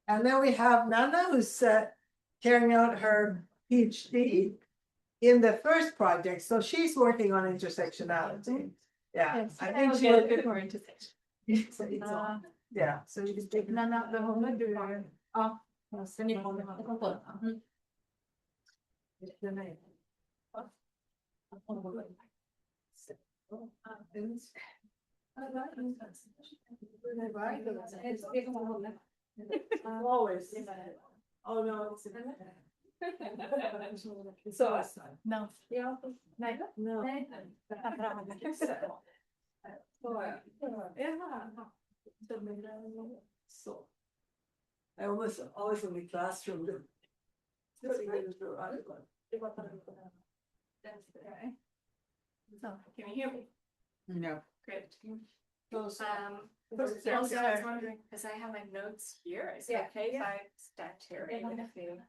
And then we have Nanna, who's carrying out her PhD in the first project. So she's working on intersectionality. Yeah, Yes, I think will she get a will. bit more intersection. Yeah, so you can take Nanna, the home do. Oh, sen är hon på. Always. Oh no. So No. yeah, Nej. no. Nej. So I always in the classroom. So, can you hear me? No. Great. Those, Also, I was wondering, because I have my notes here, is it okay if I stand here? Even if you...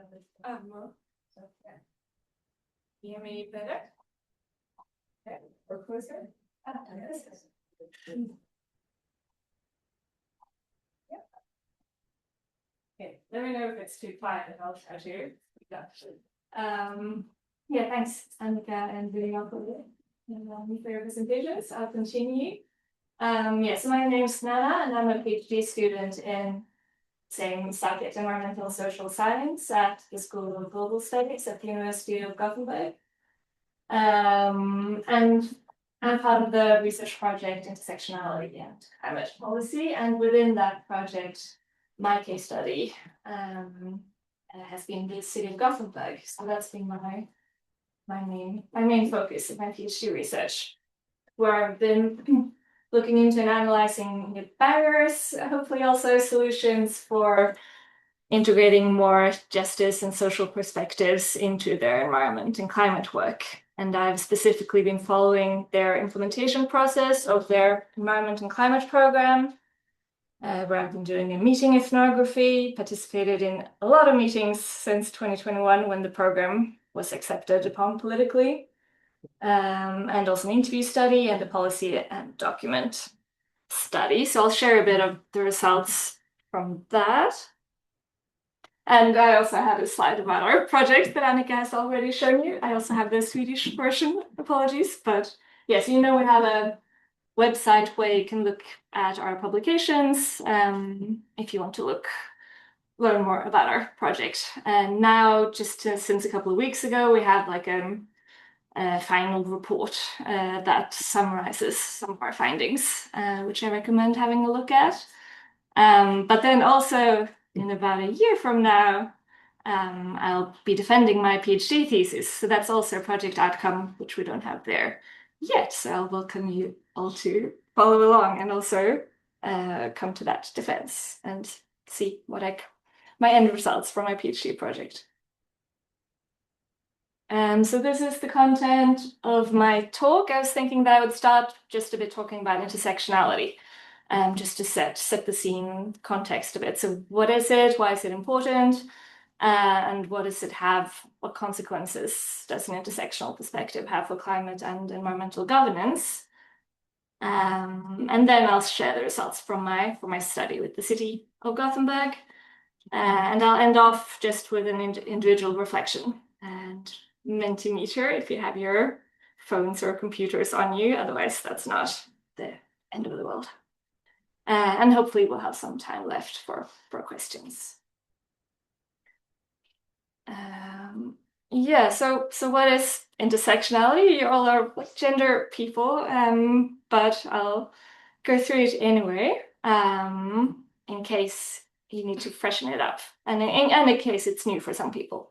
Okay. You hear me better? Okay. Or closer? Okay, let me know if it's too quiet and I'll shout you. Yeah, thanks, Annika and Vilja for your presentations. I'll continue. Yes, my name's Nanna and I'm a PhD student in same subject, environmental social science at the School of Global Studies at the University of Gothenburg. And I'm part of the research project Intersectionality and Climate Policy, and within that project, my case study has been the city of Gothenburg. So that's been my main focus of my PhD research, where I've been looking into and analyzing barriers, hopefully also solutions for integrating more justice and social perspectives into their environment and climate work. And I've specifically been following their implementation process of their environment and climate program, where I've been doing a meeting ethnography, participated in a lot of meetings since 2021 when the program was accepted upon politically, and also an interview study and a policy and document study. So I'll share a bit of the results from that. And I also have a slide about our project that Annika has already shown you. I also have the Swedish version, apologies. But yes, we have a website where you can look at our publications if you want to learn more about our project. And now, just since a couple of weeks ago, we have like a final report that summarizes some of our findings, which I recommend having a look at. But then also, in about a year from now, I'll be defending my PhD thesis. So that's also a project outcome, which we don't have there yet. So I'll welcome you all to follow along and also come to that defense and see what my end results for my PhD project. So this is the content of my talk. I was thinking that I would start just a bit talking about intersectionality. Just to set the scene context a bit. So what is it? Why is it important? And what does it have? What consequences does an intersectional perspective have for climate and environmental governance? And then I'll share the results from my study with the city of Gothenburg. And I'll end off just with an individual reflection and Mentimeter if you have your phones or computers on you. Otherwise, that's not the end of the world. And hopefully we'll have some time left for questions. Yeah, so what is intersectionality? You all are gender people, but I'll go through it anyway, in case you need to freshen it up, and in case it's new for some people.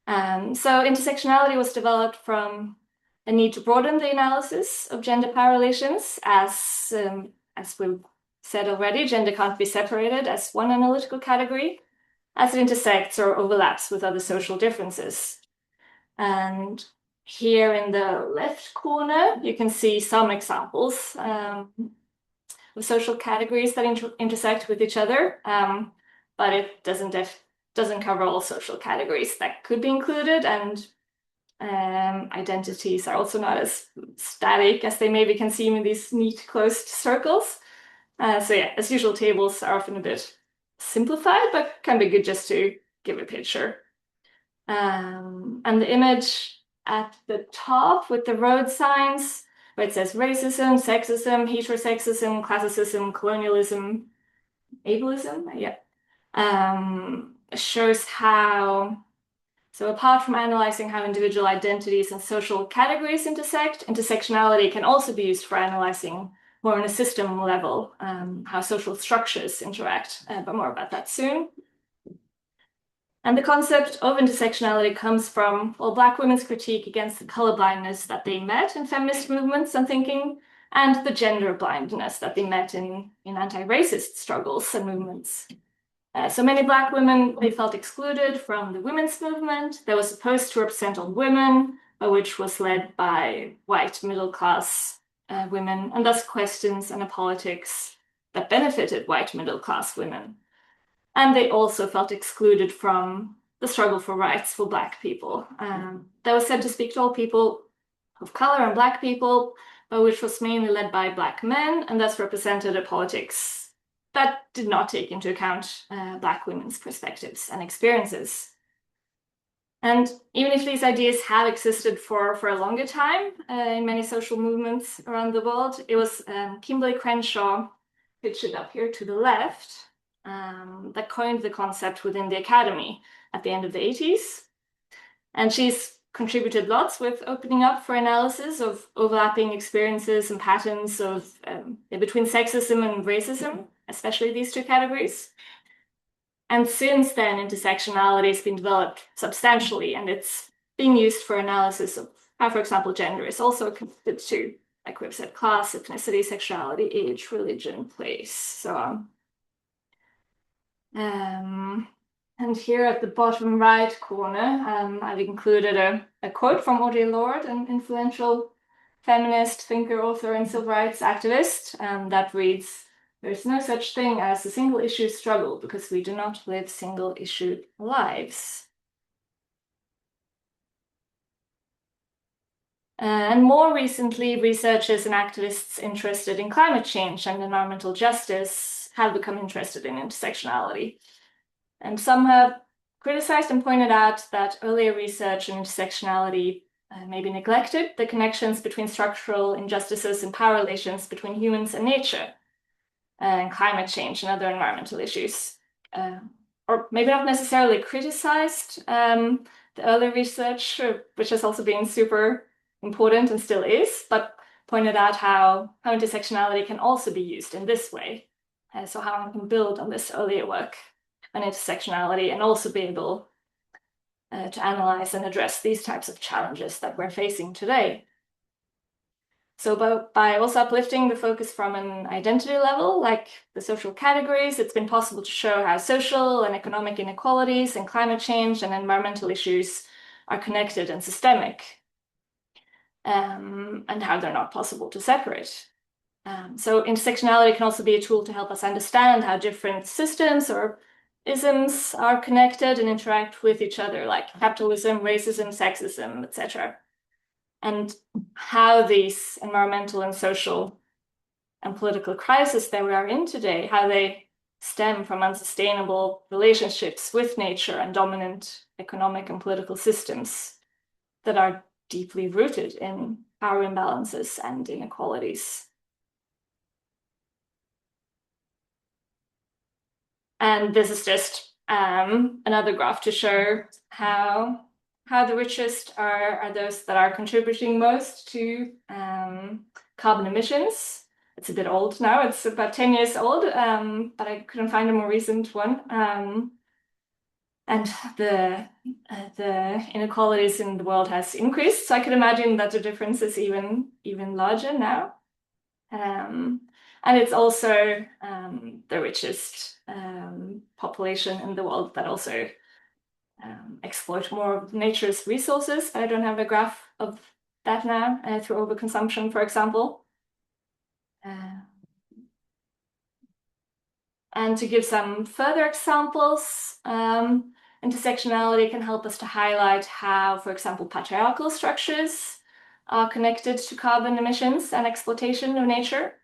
So intersectionality was developed from a need to broaden the analysis of gender power relations, as we've said already, gender can't be separated as one analytical category, as it intersects or overlaps with other social differences. And here in the left corner, you can see some examples of social categories that intersect with each other, but it doesn't cover all social categories that could be included, and identities are also not as static as they maybe can seem in these neat closed circles. So yeah, as usual, tables are often a bit simplified, but can be good just to give a picture. And the image at the top with the road signs, where it says racism, sexism, heterosexism, classicism, colonialism, ableism, yeah, shows how, so apart from analyzing how individual identities and social categories intersect, intersectionality can also be used for analyzing more on a system level, how social structures interact, but more about that soon. And the concept of intersectionality comes from, well, Black women's critique against the colorblindness that they met in feminist movements and thinking, and the gender blindness that they met in anti-racist struggles and movements. So many Black women, they felt excluded from the women's movement that was supposed to represent all women, but which was led by white middle-class women, and thus questions and a politics that benefited white middle-class women. And they also felt excluded from the struggle for rights for Black people. That was said to speak to all people of color and Black people, but which was mainly led by Black men, and thus represented a politics that did not take into account Black women's perspectives and experiences. And even if these ideas have existed for a longer time in many social movements around the world, it was Kimberly Crenshaw, pictured up here to the left, that coined the concept within the academy at the end of the 80s. And she's contributed lots with opening up for analysis of overlapping experiences and patterns of between sexism and racism, especially these two categories. And since then, intersectionality has been developed substantially, and it's being used for analysis of how, for example, gender is also connected to, like we've said, class, ethnicity, sexuality, age, religion, place, so on. And here at the bottom right corner, I've included a quote from Audre Lorde, an influential feminist thinker, author, and civil rights activist, that reads, "There's no such thing as a single issue struggle because we do not live single issue lives." And more recently, researchers and activists interested in climate change and environmental justice have become interested in intersectionality. And some have criticized and pointed out that earlier research in intersectionality maybe neglected the connections between structural injustices and power relations between humans and nature, and climate change and other environmental issues. Or maybe not necessarily criticized the earlier research, which has also been super important and still is, but pointed out how intersectionality can also be used in this way. So how one can build on this earlier work on intersectionality and also be able to analyze and address these types of challenges that we're facing today. So by also uplifting the focus from an identity level, like the social categories, it's been possible to show how social and economic inequalities and climate change and environmental issues are connected and systemic, and how they're not possible to separate. So intersectionality can also be a tool to help us understand how different systems or isms are connected and interact with each other, like capitalism, racism, sexism, etc. And how these environmental and social and political crises that we are in today, how they stem from unsustainable relationships with nature and dominant economic and political systems that are deeply rooted in power imbalances and inequalities. And this is just another graph to show how the richest are those that are contributing most to carbon emissions. It's a bit old now, it's about 10 years old, but I couldn't find a more recent one. And the inequalities in the world has increased, so I could imagine that the difference is even larger now. And it's also the richest population in the world that also exploit more of nature's resources. I don't have a graph of that now through overconsumption, for example. And to give some further examples, intersectionality can help us to highlight how, for example, patriarchal structures are connected to carbon emissions and exploitation of nature.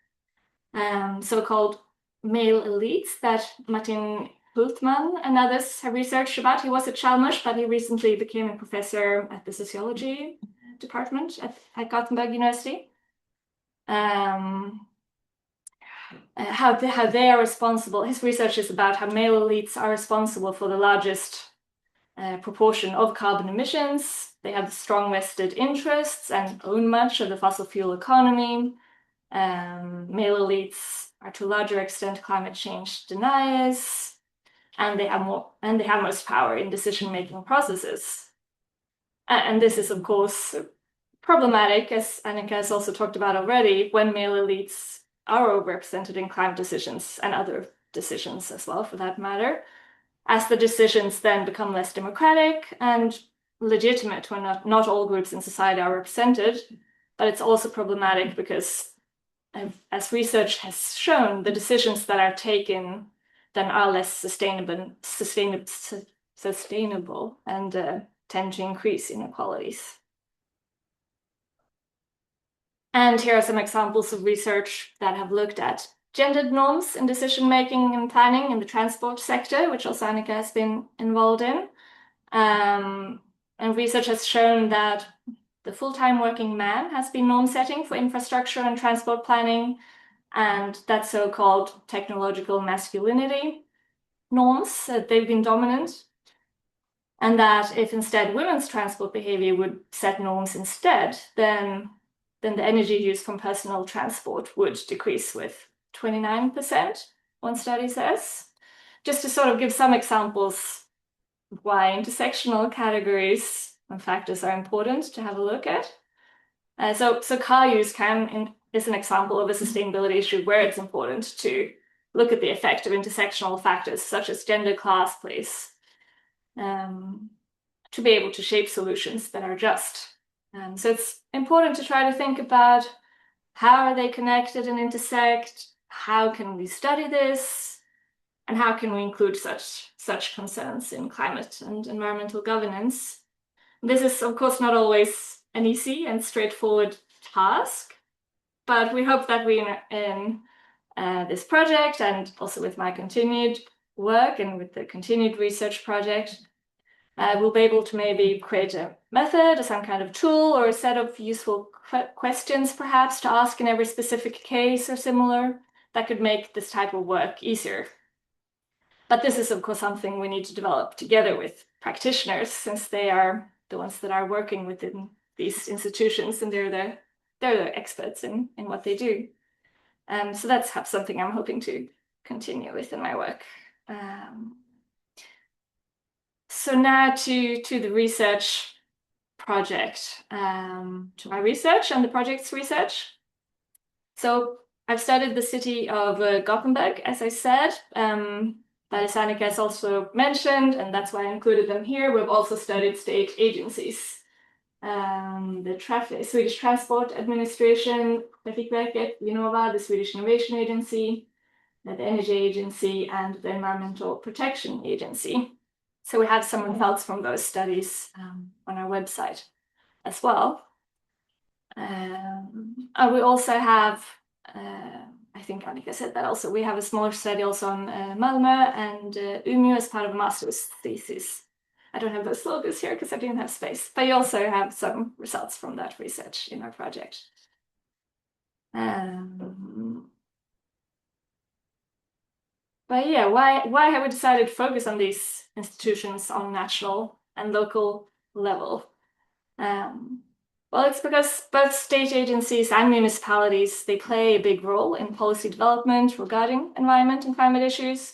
So-called male elites that Martin Hultmann and others have researched about. He was at Chalmers, but he recently became a professor at the sociology department at Gothenburg University. How they are responsible. His research is about how male elites are responsible for the largest proportion of carbon emissions. They have strong vested interests and own much of the fossil fuel economy. Male elites are to a larger extent climate change deniers, and they have most power in decision-making processes. And this is, of course, problematic, as Annika has also talked about already, when male elites are overrepresented in climate decisions and other decisions as well, for that matter, as the decisions then become less democratic and legitimate when not all groups in society are represented. But it's also problematic because, as research has shown, the decisions that are taken then are less sustainable and tend to increase inequalities. And here are some examples of research that have looked at gendered norms in decision-making and planning in the transport sector, which also Annika has been involved in. And research has shown that the full-time working man has been norm-setting for infrastructure and transport planning, and that so-called technological masculinity norms, they've been dominant. And that if instead women's transport behavior would set norms instead, then the energy use from personal transport would decrease with 29%, one study says. Just to sort of give some examples of why intersectional categories and factors are important to have a look at. So car use is an example of a sustainability issue where it's important to look at the effect of intersectional factors such as gender, class, place, to be able to shape solutions that are just. So it's important to try to think about how are they connected and intersect, how can we study this, and how can we include such concerns in climate and environmental governance. This is, of course, not always an easy and straightforward task, but we hope that we, in this project and also with my continued work and with the continued research project, we'll be able to maybe create a method or some kind of tool or a set of useful questions perhaps to ask in every specific case or similar that could make this type of work easier. But this is, of course, something we need to develop together with practitioners, since they are the ones that are working within these institutions and they're the experts in what they do. So that's something I'm hoping to continue with in my work. So now to the research project, to my research and the project's research. So I've studied the city of Gothenburg, as I said, that Annika has also mentioned, and that's why I included them here. We've also studied state agencies, the Swedish Transport Administration, Trafikverket, Vinnova, the Swedish Innovation Agency, the Energy Agency, and the Environmental Protection Agency. So we have some results from those studies on our website as well. We also have, I think Annika said that also, we have a smaller study also on Malmö and Umeå as part of a master's thesis. I don't have those logos here because I didn't have space, but you also have some results from that research in our project. But yeah, why have we decided to focus on these institutions on national and local level? Well, it's because both state agencies and municipalities, they play a big role in policy development regarding environment and climate issues.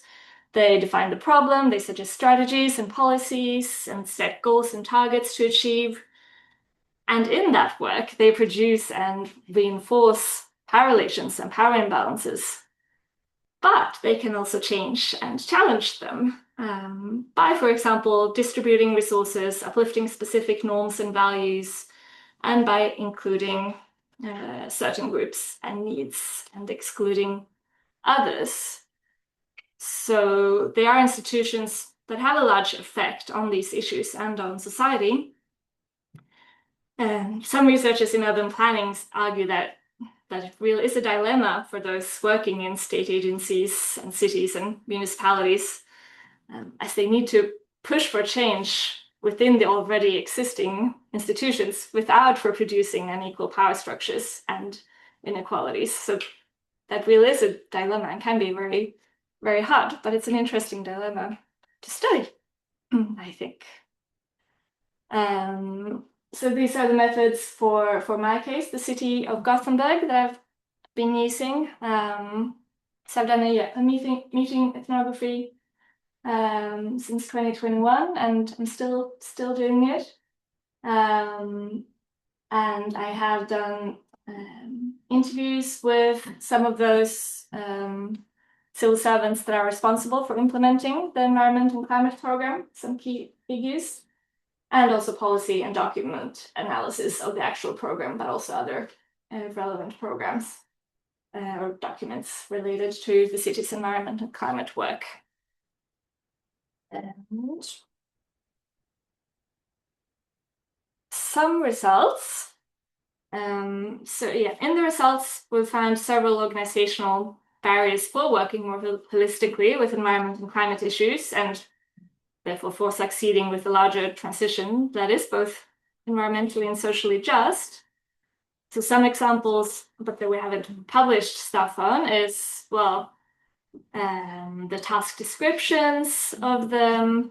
They define the problem, they suggest strategies and policies, and set goals and targets to achieve. And in that work, they produce and reinforce power relations and power imbalances. But they can also change and challenge them by, for example, distributing resources, uplifting specific norms and values, and by including certain groups and needs and excluding others. So they are institutions that have a large effect on these issues and on society. Some researchers in urban planning argue that that it really is a dilemma for those working in state agencies and cities and municipalities, as they need to push for change within the already existing institutions without reproducing unequal power structures and inequalities. So that really is a dilemma and can be very, very hard, but it's an interesting dilemma to study, I think. So these are the methods for my case, the city of Gothenburg, that I've been using. So I've done a meeting ethnography since 2021, and I'm still doing it. And I have done interviews with some of those civil servants that are responsible for implementing the environment and climate program, some key figures, and also policy and document analysis of the actual program, but also other relevant programs or documents related to the city's environment and climate work. And some results. So yeah, in the results, we found several organizational barriers for working more holistically with environment and climate issues, and therefore for succeeding with a larger transition that is both environmentally and socially just. So some examples, but that we haven't published stuff on, is, well, the task descriptions of the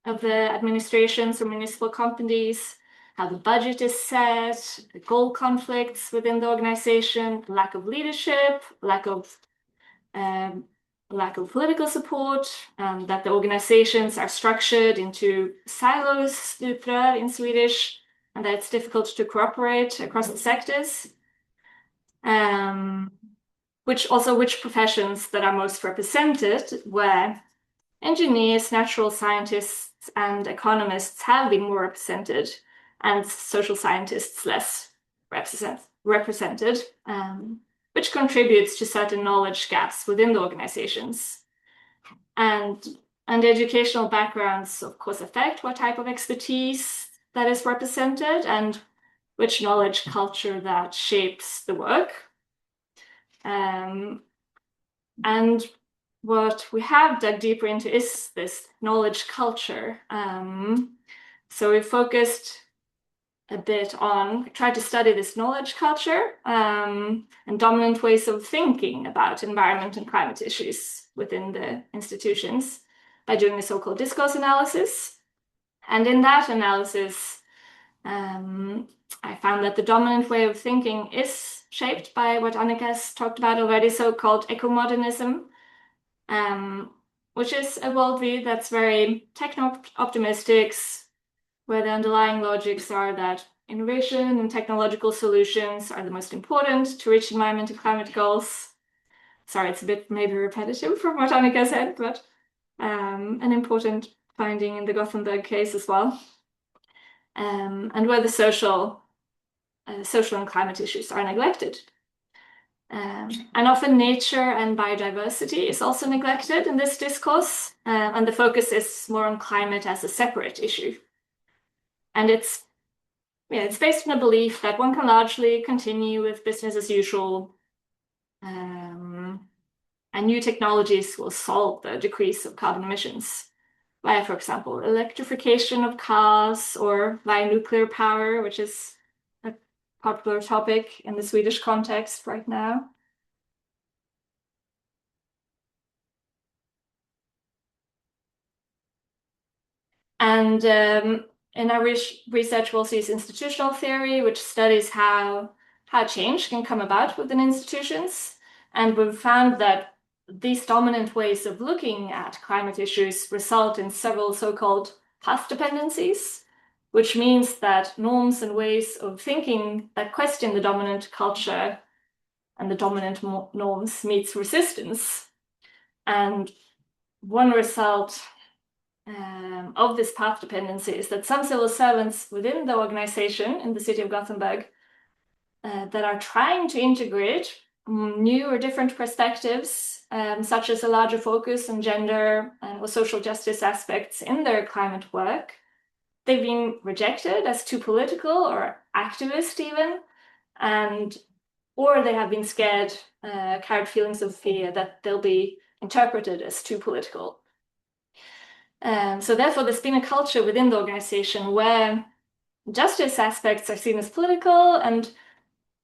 administrations or municipal companies, how the budget is set, the goal conflicts within the organization, lack of leadership, lack of political support, that the organizations are structured into silos, stuprör in Swedish, and that it's difficult to cooperate across the sectors. Which professions that are most represented, where engineers, natural scientists, and economists have been more represented, and social scientists less represented, which contributes to certain knowledge gaps within the organizations. And educational backgrounds, of course, affect what type of expertise that is represented and which knowledge culture that shapes the work. And what we have dug deeper into is this knowledge culture. So we focused a bit on, tried to study this knowledge culture and dominant ways of thinking about environment and climate issues within the institutions by doing a so-called discourse analysis. And in that analysis, I found that the dominant way of thinking is shaped by what Annika has talked about already, so-called eco-modernism, which is a worldview that's very techno-optimistic, where the underlying logics are that innovation and technological solutions are the most important to reach environment and climate goals. Sorry, it's a bit maybe repetitive from what Annika said, but an important finding in the Gothenburg case as well. And where the social and climate issues are neglected. And often nature and biodiversity is also neglected in this discourse, and the focus is more on climate as a separate issue. And it's based on a belief that one can largely continue with business as usual, and new technologies will solve the decrease of carbon emissions via, for example, electrification of cars or via nuclear power, which is a popular topic in the Swedish context right now. And in our research, we'll use institutional theory, which studies how change can come about within institutions. And we've found that these dominant ways of looking at climate issues result in several so-called path dependencies, which means that norms and ways of thinking that question the dominant culture and the dominant norms meets resistance. And one result of this path dependency is that some civil servants within the organization in the city of Gothenburg that are trying to integrate new or different perspectives, such as a larger focus on gender or social justice aspects in their climate work, they've been rejected as too political or activist even, and or they have been scared, carried feelings of fear that they'll be interpreted as too political. So therefore, there's been a culture within the organization where justice aspects are seen as political and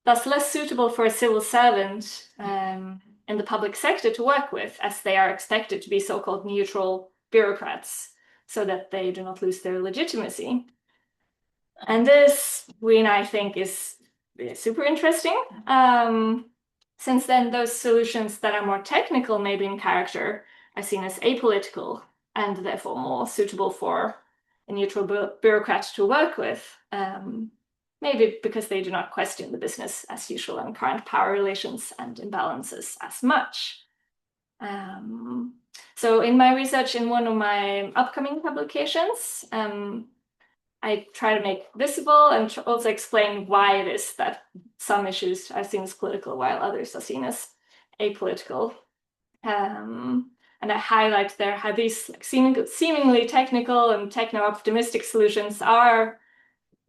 thus less suitable for a civil servant in the public sector to work with, as they are expected to be so-called neutral bureaucrats, so that they do not lose their legitimacy. And this, we and I think, is super interesting. Since then, those solutions that are more technical, maybe in character, are seen as apolitical and therefore more suitable for a neutral bureaucrat to work with. Maybe because they do not question the business as usual and current power relations and imbalances as much. So in my research, in one of my upcoming publications, I try to make visible and also explain why it is that some issues are seen as political while others are seen as apolitical. And I highlight there how these seemingly technical and techno-optimistic solutions are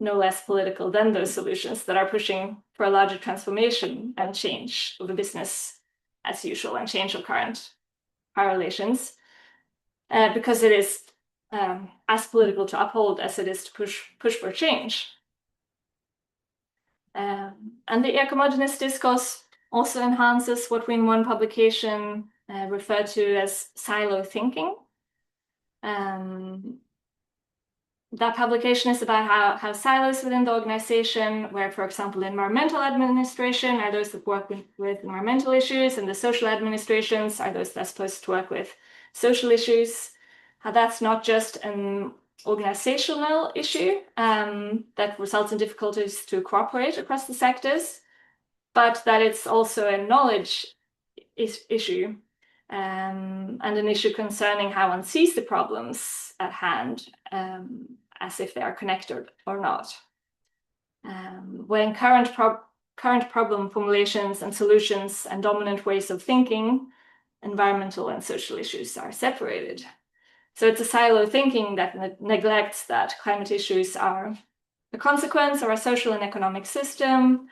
no less political than those solutions that are pushing for a larger transformation and change of the business as usual and change of current power relations, because it is as political to uphold as it is to push for change. And the ecomogenous discourse also enhances what we in one publication refer to as silo thinking. That publication is about how silos within the organization, where, for example, environmental administration are those that work with environmental issues, and the social administrations are those that are supposed to work with social issues, how that's not just an organizational issue that results in difficulties to cooperate across the sectors, but that it's also a knowledge issue and an issue concerning how one sees the problems at hand, as if they are connected or not. When current problem formulations and solutions and dominant ways of thinking, environmental and social issues are separated. So it's a silo thinking that neglects that climate issues are a consequence of our social and economic system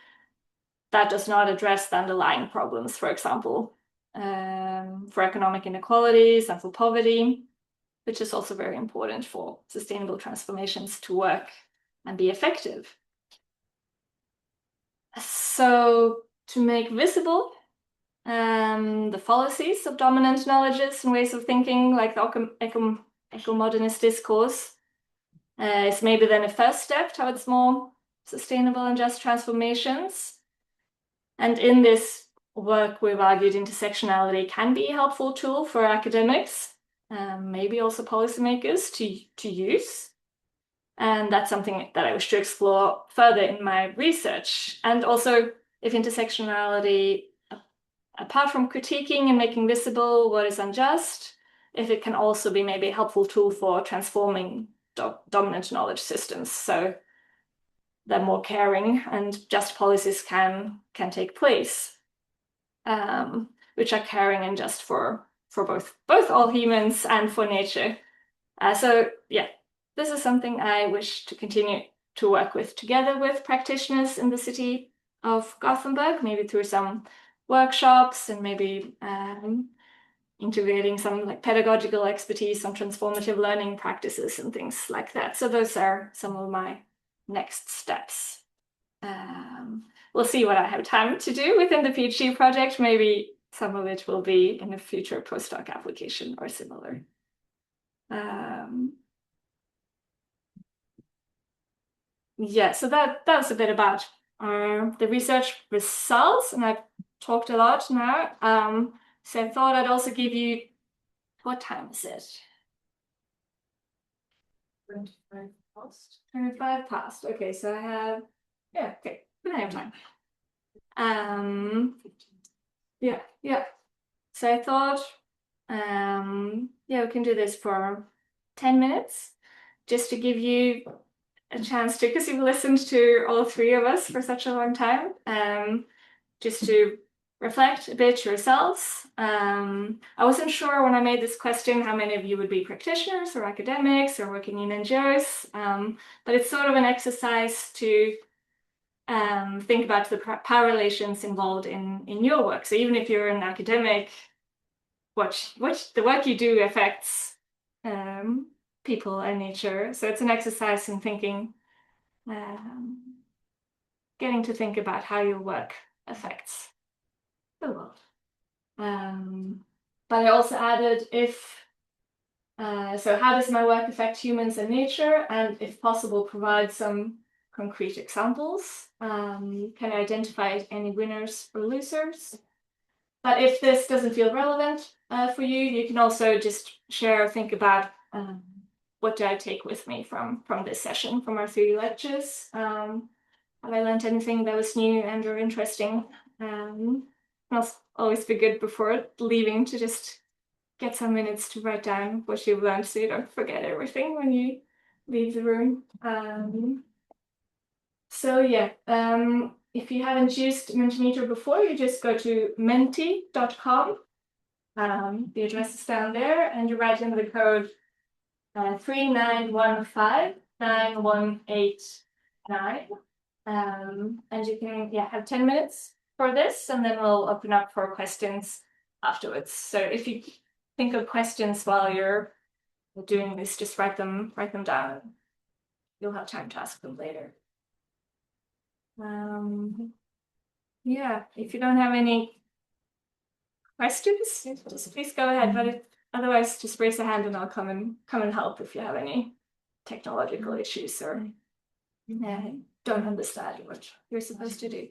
that does not address the underlying problems, for example, for economic inequalities and for poverty, which is also very important for sustainable transformations to work and be effective. So to make visible the fallacies of dominant knowledges and ways of thinking, like the ecomodernist discourse, is maybe then a first step towards more sustainable and just transformations. And in this work, we've argued intersectionality can be a helpful tool for academics, maybe also policymakers to use. And that's something that I wish to explore further in my research. And also, if intersectionality, apart from critiquing and making visible what is unjust, if it can also be maybe a helpful tool for transforming dominant knowledge systems, so that more caring and just policies can take place, which are caring and just for both all humans and for nature. So yeah, this is something I wish to continue to work with together with practitioners in the city of Gothenburg, maybe through some workshops and maybe integrating some like pedagogical expertise on transformative learning practices and things like that. So those are some of my next steps. We'll see what I have time to do within the PhD project. Maybe some of it will be in a future postdoc application or similar. Yeah, so that was a bit about the research results, and I've talked a lot now. So I thought I'd also give you, what time is it? 25 past. 25 past. Okay, so I have, yeah, okay, plenty of time. Yeah. So I thought, yeah, we can do this for 10 minutes, just to give you a chance to, because you've listened to all three of us for such a long time, just to reflect a bit yourselves. I wasn't sure when I made this question how many of you would be practitioners or academics or working in NGOs, but it's sort of an exercise to think about the power relations involved in your work. So even if you're an academic, what the work you do affects people and nature. So it's an exercise in thinking, getting to think about how your work affects the world. But I also added so how does my work affect humans and nature? And if possible, provide some concrete examples. Can I identify any winners or losers? But if this doesn't feel relevant for you, you can also just share or think about what do I take with me from this session, from our 3 lectures. Have I learned anything that was new and or interesting? It'll always be good before leaving to just get some minutes to write down what you've learned so you don't forget everything when you leave the room. So yeah, if you haven't used Mentimeter before, you just go to menti.com. The address is down there, and you write in the code 39159189. And you can have 10 minutes for this, and then we'll open up for questions afterwards. So if you think of questions while you're doing this, just write them down. You'll have time to ask them later. If you don't have any questions, just please go ahead. But otherwise, just raise a hand and I'll come and help if you have any technological issues or don't understand what you're supposed to do.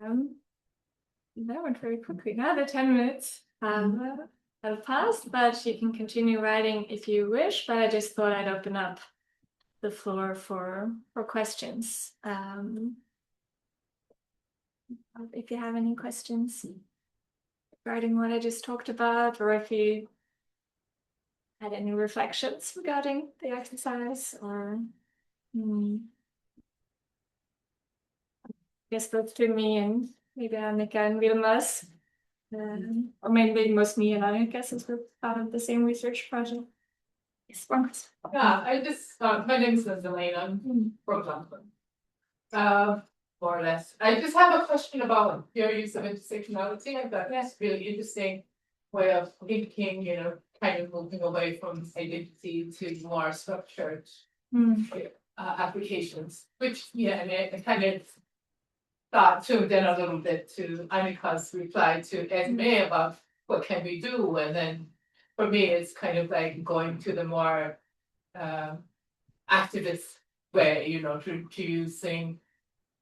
That went very quickly. Now the 10 minutes have passed, but you can continue writing if you wish. But I just thought I'd open up the floor for questions. If you have any questions regarding what I just talked about, or if you had any reflections regarding the exercise, or I guess both to me and maybe Annika and Vilmas, or maybe most me and Annika, since we're part of the same research project. Yes, Marcus. Yeah, I just, my name is Elena, I'm from London. More or less. I just have a question about your use of intersectionality. I thought that's really interesting way of thinking, you know, kind of moving away from identity to more structured applications, which, yeah, and I kind of thought too then a little bit to Annika's reply to Esme about what can we do, and then for me it's kind of like going to the more activist way, you know, to using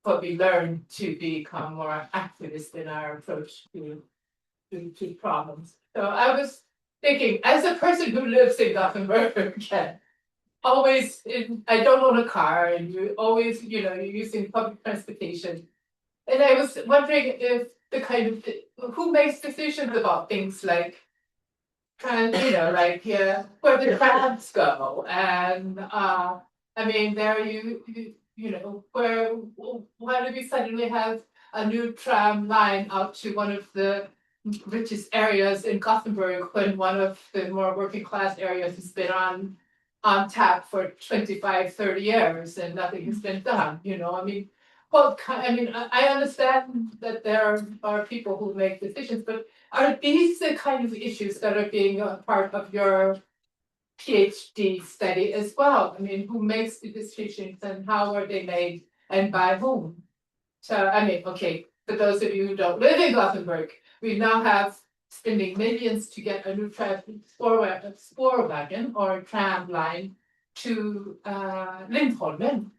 what we learned to become more activist in our approach to problems. So I was thinking, as a person who lives in Gothenburg, always I don't own a car, and you always, you know, you're using public transportation. And I was wondering if the kind of who makes decisions about things like you know, like where the trams go, and I mean, there you know, why do we suddenly have a new tram line out to one of the richest areas in Gothenburg when one of the more working class areas has been on tap for 25, 30 years and nothing has been done, you know, I mean, well, I mean, I understand that there are people who make decisions, but are these the kind of issues that are being a part of your PhD study as well? I mean, who makes the decisions and how are they made and by whom? So, I mean, okay, for those of you who don't live in Gothenburg, we now have spending millions to get a new spore wagon or tram line to Lindholmen,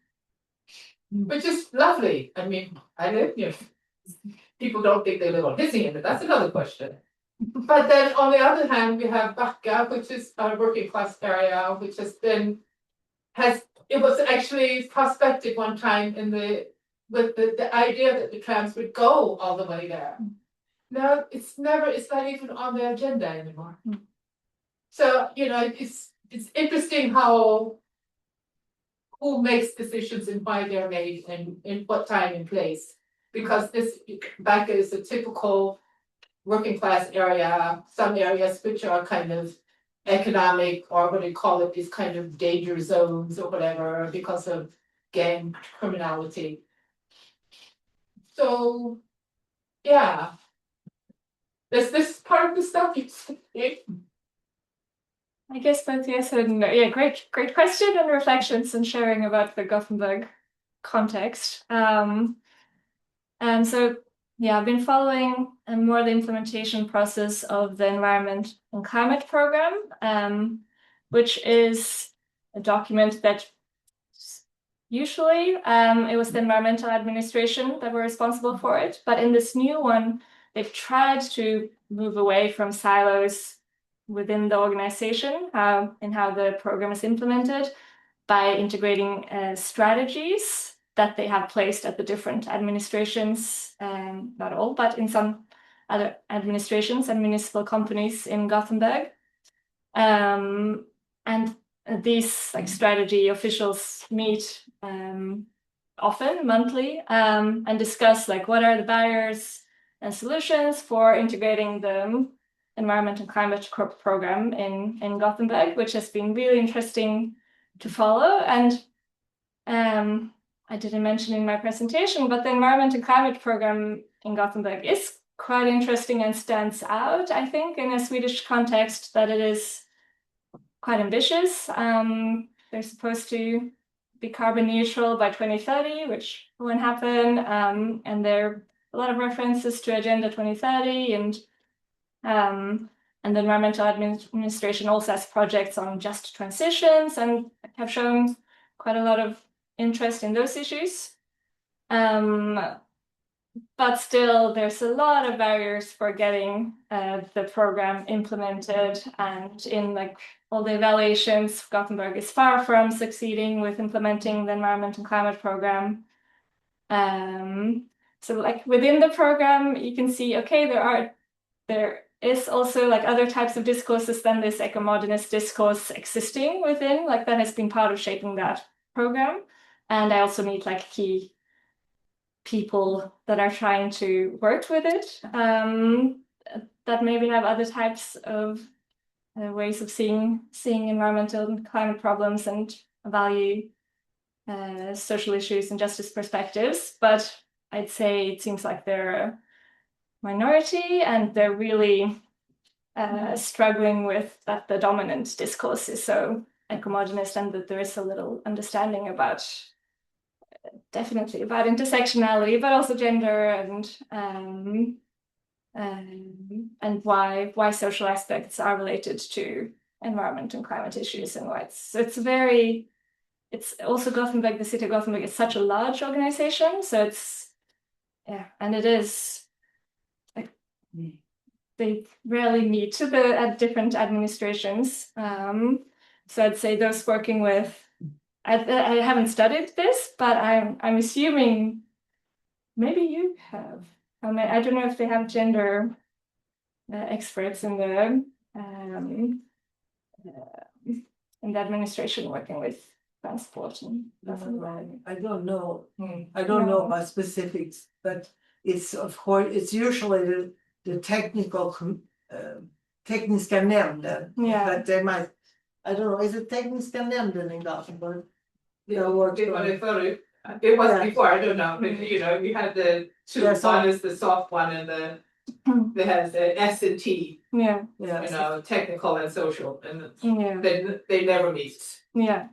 which is lovely. I mean, I live here. People don't think they live on Hisingen, but that's another question. But then on the other hand, we have Backa, which is a working class area, which it was actually prospected one time with the idea that the trams would go all the way there. Now it's not even on the agenda anymore. So, you know, it's interesting how who makes decisions and why they're made and in what time and place. Because this Backa is a typical working class area, some areas which are kind of economic, or what do you call it, these kind of danger zones or whatever because of gang criminality. So yeah. Is this part of the stuff you say? I guess both yes and no. Yeah, great question and reflections and sharing about the Gothenburg context. And so, yeah, I've been following more the implementation process of the Environment and Climate Program, which is a document that usually it was the environmental administration that were responsible for it. But in this new one, they've tried to move away from silos within the organization and how the program is implemented by integrating strategies that they have placed at the different administrations, not all, but in some other administrations and municipal companies in Gothenburg. And these like strategy officials meet often, monthly, and discuss like what are the barriers and solutions for integrating the environment and climate program in Gothenburg, which has been really interesting to follow. And I didn't mention in my presentation, but the environment and climate program in Gothenburg is quite interesting and stands out, I think, in a Swedish context, that it is quite ambitious. They're supposed to be carbon neutral by 2030, which won't happen. And there are a lot of references to Agenda 2030 and the environmental administration also has projects on just transitions and have shown quite a lot of interest in those issues. but still, there's a lot of barriers for getting the program implemented, and in like all the evaluations, Gothenburg is far from succeeding with implementing the environment and climate program. So like within the program, you can see, okay, there is also like other types of discourses than this eco-modernist discourse existing within, like that has been part of shaping that program. And I also meet like key people that are trying to work with it, that maybe have other types of ways of seeing environmental and climate problems and value social issues and justice perspectives. But I'd say it seems like they're a minority, and they're really struggling with that the dominant discourse is so eco-modernist, and that there is a little understanding about definitely about intersectionality, but also gender and why social aspects are related to environment and climate issues, and why it's also Gothenburg, the city of Gothenburg is such a large organization, so and it is like they rarely meet at different administrations. So I'd say those working with, I haven't studied this, but I'm assuming maybe you have. I mean, I don't know if they have gender experts in the administration working with transport and I don't know. I don't know about specifics, but it's of course, it's usually the tekniska nämnden. Yeah. But they might, I don't know, is it tekniska nämnden in Gothenburg? It was before, I don't know, but you know, we had the two, one is the soft one and they have the S&T, Yeah. you know, technical and social, and Yeah. they never meet. Yeah.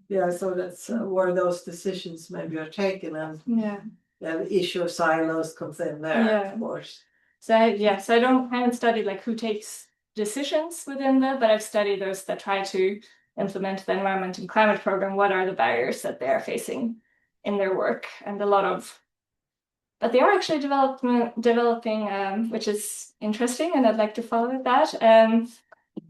Yeah, so that's where those decisions maybe are taken, and Yeah. the issue of silos comes in there, Yeah. of course. So I haven't studied like who takes decisions within that, but I've studied those that try to implement the environment and climate program. What are the barriers that they are facing in their work? And but they are actually developing, which is interesting, and I'd like to follow that.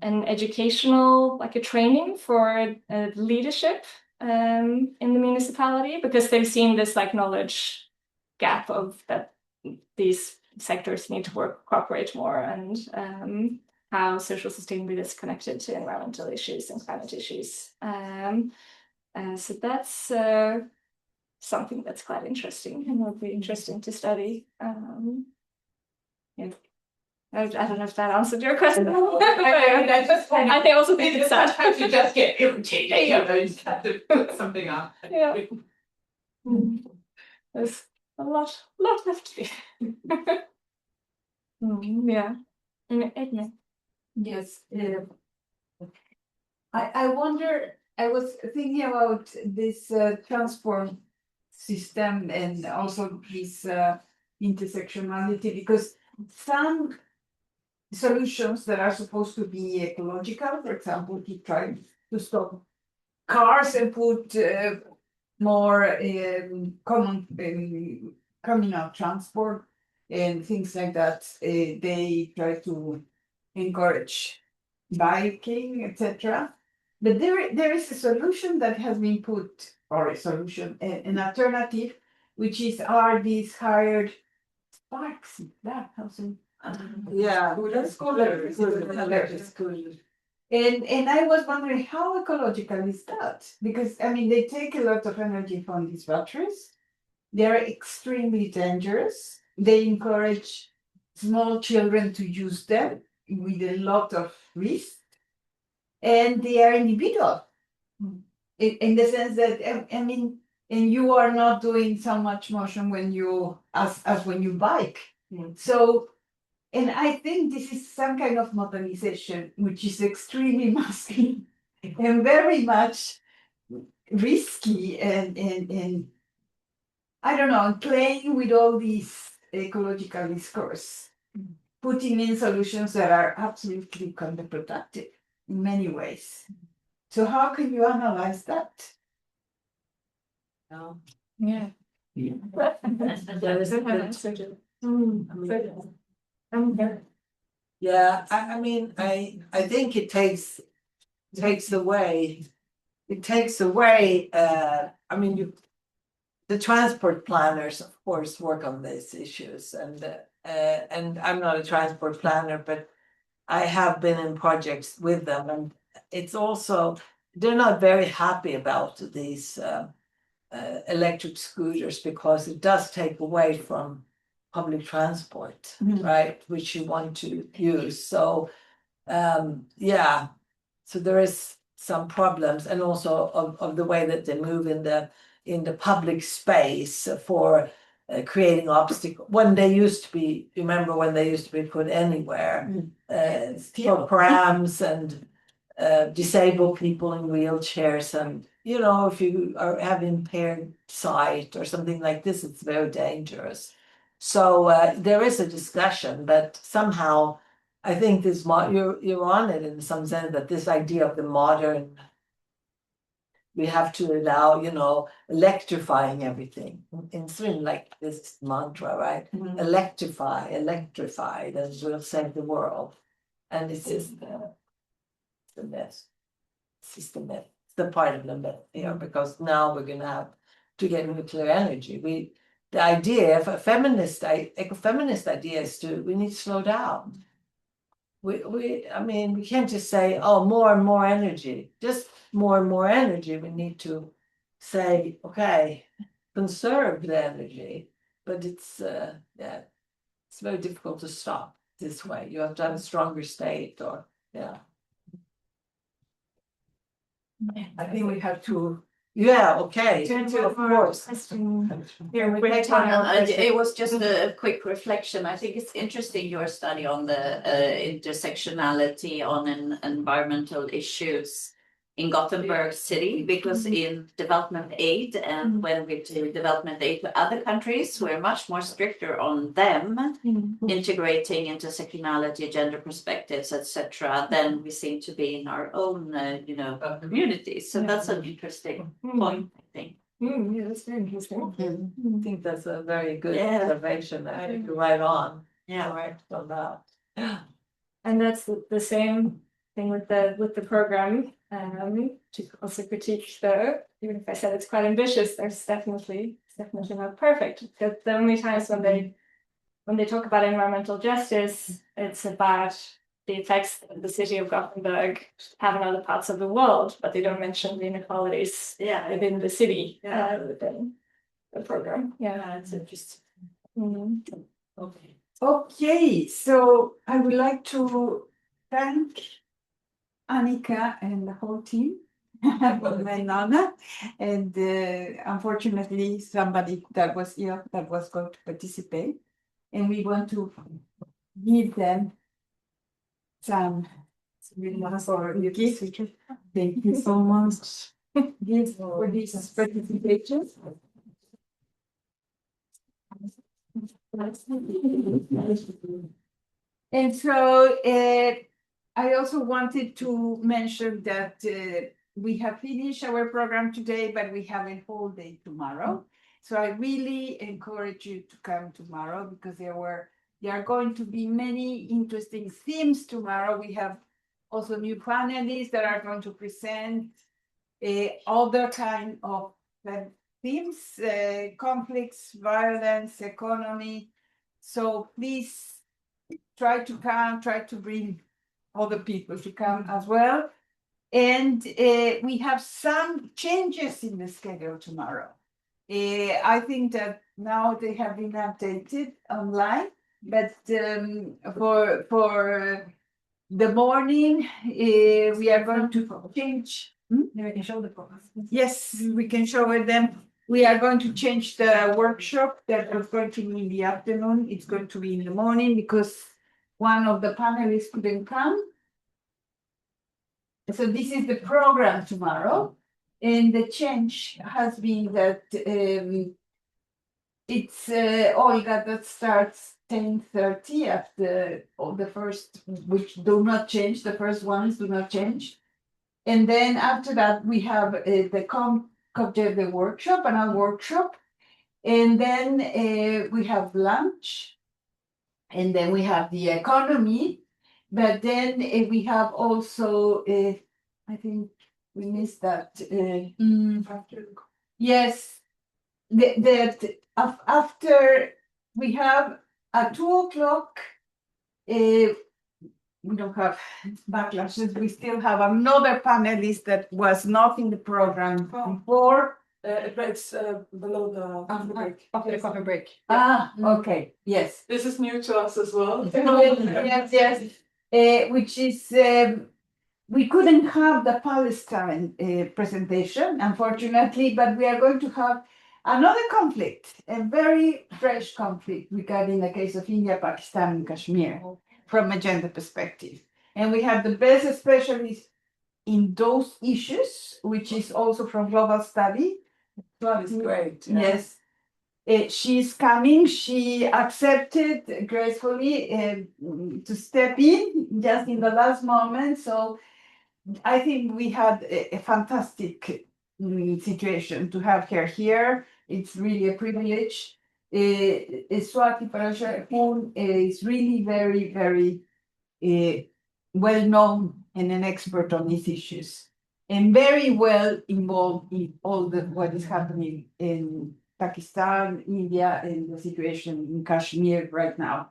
An educational, like a training for leadership in the municipality, because they've seen this like knowledge gap of that these sectors need to cooperate more, and how social sustainability is connected to environmental issues and climate issues. So that's something that's quite interesting and would be interesting to study. Yeah. I don't know if that answered your question. I think also think it's sad. Sometimes you just get irritated, you know, you just have to put something on. Yeah. There's a lot left to be. Yeah. Edna. Yes. I wonder, I was thinking about this transport system and also this intersectionality, because some solutions that are supposed to be ecological, for example, to try to stop cars and put more common communal transport and things like that, they try to encourage biking, etc. But there is a solution that has been put, or a solution, an alternative, which are these hired sparks. That helps. Yeah. Scooters. And I was wondering how ecological is that? Because I mean they take a lot of energy from these batteries. They are extremely dangerous. They encourage small children to use them with a lot of risk. And they are individual. In the sense that I mean, and you are not doing so much motion when you as when you bike. So, and I think this is some kind of modernization which is extremely masculine and very much risky and I don't know, playing with all these ecological discourse, putting in solutions that are absolutely counterproductive in many ways. So how can you analyze that? Yeah. Yeah, I mean, I think it takes away, I mean, the transport planners, of course, work on these issues, and I'm not a transport planner, but I have been in projects with them, and it's also, they're not very happy about these electric scooters because it does take away from public transport, right, which you want to use. So yeah, so there is some problems, and also of the way that they move in the public space for creating obstacles. When they used to be, remember when they used to be put anywhere, for prams and disabled people in wheelchairs, and you know, if you have impaired sight or something like this, it's very dangerous. So there is a discussion, but somehow I think this you're on it in some sense, that this idea of the modern, we have to allow, you know, electrifying everything in Sweden, like this mantra, right? Electrify, then we'll save the world. And it's just the myth. It's just the myth. It's the part of the myth here, because now we're gonna have to get nuclear energy. The idea of a feminist idea is we need to slow down. I mean, we can't just say, oh, more and more energy, just more and more energy. We need to say, okay, conserve the energy, but it's very difficult to stop this way. You have to have a stronger state, or I think we have to. Okay, of course. Here, Great time. It was just a quick reflection. I think it's interesting, your study on the intersectionality on environmental issues in Gothenburg City, because in development aid, and when we do development aid to other countries, we're much more stricter on them integrating intersectionality, gender perspectives, etc., than we seem to be in our own, communities. So that's an interesting point, I think. Yeah, that's very interesting. I think that's a very good observation. I think you're right on. Right on that. And that's the same thing with the program. To also critique even if I said it's quite ambitious, it's definitely not perfect. Because the only times when they talk about environmental justice, it's about the effects that the city of Gothenburg have in other parts of the world, but they don't mention the inequalities within the city within the program. Yeah, it's interesting. Okay, so I would like to thank Annika and the whole team, my Nanna, and unfortunately somebody that was ill that was going to participate, and we want to give them some gifts. Thank you so much. Gifts for this participation. And so I also wanted to mention that we have finished our program today, but we have a whole day tomorrow. So I really encourage you to come tomorrow, because there are going to be many interesting themes tomorrow. We have also new panelists that are going to present other kind of themes, conflicts, violence, economy. So please try to come, try to bring other people to come as well. And we have some changes in the schedule tomorrow. I think that now they have been updated online, but for the morning, we are going to change. We can show the program. Yes, we can show them. We are going to change the workshop that was going to be in the afternoon. It's going to be in the morning because one of the panelists couldn't come. So this is the program tomorrow. And the change has been that it's Olga that starts 10:30 after all the first, which do not change. The first ones do not change. And then after that, we have the workshop, another workshop. And then we have lunch, and then we have the economy, but then we have also, I think we missed that. Yes, after we have at 2 o'clock, we don't have backlashes. We still have another panelist that was not in the program before. It's below the after the break. After the coffee break. Ah, okay, yes. This is new to us as well. Yes, yes. Which is, we couldn't have the Palestine presentation, unfortunately, but we are going to have another conflict, a very fresh conflict regarding the case of India, Pakistan, and Kashmir from a gender perspective. And we have the best specialist in those issues, which is also from Global Study. That is great. yeah. Yes. She's coming. She accepted gracefully to step in just in the last moment. So I think we had a fantastic situation to have her here. It's really a privilege. Swati Parashar is really very, very well known and an expert on these issues, and very well involved in all what is happening in Pakistan, India, and the situation in Kashmir right now.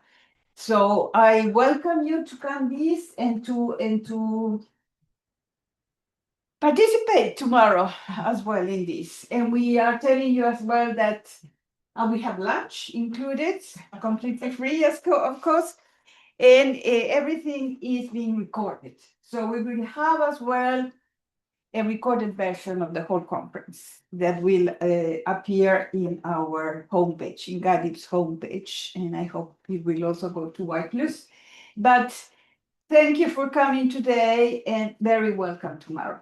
So I welcome you to come this and to participate tomorrow as well in this. And we are telling you as well that we have lunch included, completely free, of course, and everything is being recorded. So we will have as well a recorded version of the whole conference that will appear in our homepage, in GADIP's homepage, and I hope it will also go to Whitelist. But thank you for coming today, and very welcome tomorrow.